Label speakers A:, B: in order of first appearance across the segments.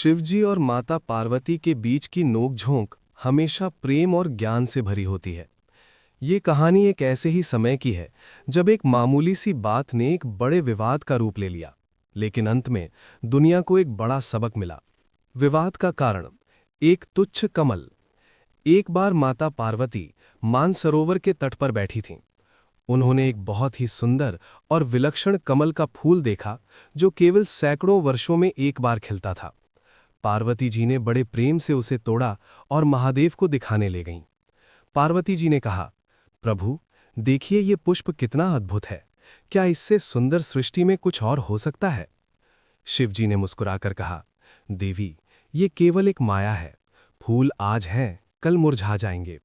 A: शिवजी और माता पार्वती के बीच की नोकझोंक हमेशा प्रेम और ज्ञान से भरी होती है। ये कहानी एक ऐसे ही समय की है जब एक मामूली सी बात ने एक बड़े विवाद का रूप ले लिया, लेकिन अंत में दुनिया को एक बड़ा सबक मिला। विवाद का कारण एक तुच्छ कमल। एक बार माता पार्वती मानसरोवर के तट पर बैठी थीं। उन्होंने एक बहुत ही सुंदर और विलक्षण कमल का फूल देखा जो केवल सैकड़ों वर्षों में एक बार खिलता था। पार्वती जी ने बड़े प्रेम से उसे तोड़ा और महादेव को दिखाने ले गईं। पार्वती जी ने कहा, प्रभु देखिए ये पुष्प कितना अद्भुत है, क्या इससे सुंदर सृष्टि में कुछ और हो सकता है? शिवजी ने मुस्कुराकर कहा, देवी ये केवल एक माया है। फूल आज हैं, कल मुरझा जाएंगे।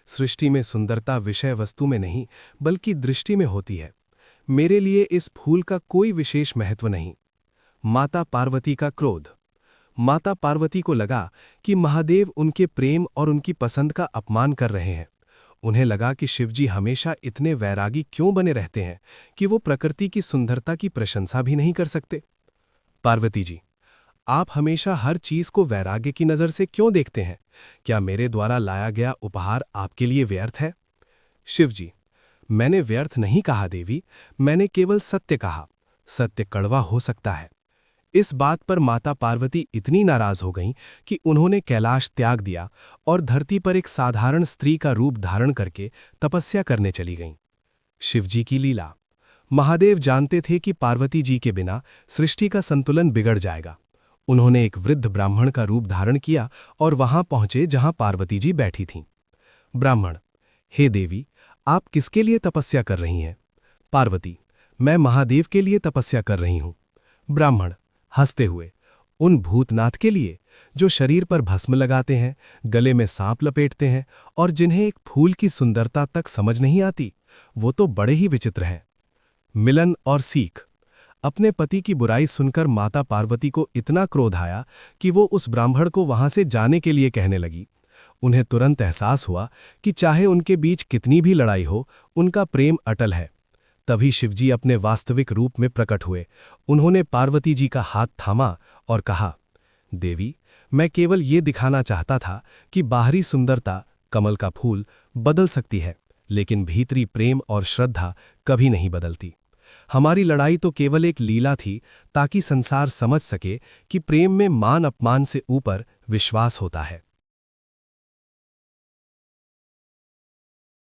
A: सृष्टि में सुंदरता विषय वस्तु में नहीं बल्कि दृष्टि में होती है। मेरे लिए इस फूल का कोई विशेष महत्व नहीं। माता पार्वती का क्रोध। माता पार्वती को लगा कि महादेव उनके प्रेम और उनकी पसंद का अपमान कर रहे हैं। उन्हें लगा कि शिवजी हमेशा इतने वैरागी क्यों बने रहते हैं कि वो प्रकृति की सुंदरता की प्रशंसा भी नहीं कर सकते। पार्वती जी, आप हमेशा हर चीज को वैराग्य की नजर से क्यों देखते हैं? क्या मेरे द्वारा लाया गया उपहार आपके लिए व्यर्थ है? शिवजी, मैंने व्यर्थ नहीं कहा देवी, मैंने केवल सत्य कहा। सत्य कड़वा हो सकता है। इस बात पर माता पार्वती इतनी नाराज हो गईं कि उन्होंने कैलाश त्याग दिया और धरती पर एक साधारण स्त्री का रूप धारण करके तपस्या करने चली गईं। शिवजी की लीला। महादेव जानते थे कि पार्वती जी के बिना सृष्टि का संतुलन बिगड़ जाएगा। उन्होंने एक वृद्ध ब्राह्मण का रूप धारण किया और वहां पहुंचे जहां पार्वती जी बैठी थीं। ब्राह्मण, हे देवी, आप किसके लिए तपस्या कर रही हैं? पार्वती, मैं महादेव के लिए तपस्या कर रही हूं। ब्राह्मण हंसते हुए, उन भूतनाथ के लिए जो शरीर पर भस्म लगाते हैं, गले में सांप लपेटते हैं और जिन्हें एक फूल की सुंदरता तक समझ नहीं आती, वो तो बड़े ही विचित्र हैं। मिलन और सीख। अपने पति की बुराई सुनकर माता पार्वती को इतना क्रोध आया कि वो उस ब्राह्मण को वहां से जाने के लिए कहने लगी। उन्हें तुरंत एहसास हुआ कि चाहे उनके बीच कितनी भी लड़ाई हो, उनका प्रेम अटल है। तभी शिवजी अपने वास्तविक रूप में प्रकट हुए। उन्होंने पार्वती जी का हाथ थामा और कहा, देवी, मैं केवल ये दिखाना चाहता था कि बाहरी सुंदरता, कमल का फूल, बदल सकती है, लेकिन भीतरी प्रेम और श्रद्धा कभी नहीं बदलती। हमारी लड़ाई तो केवल एक लीला थी ताकि संसार समझ सके कि प्रेम में मान अपमान से ऊपर विश्वास होता है।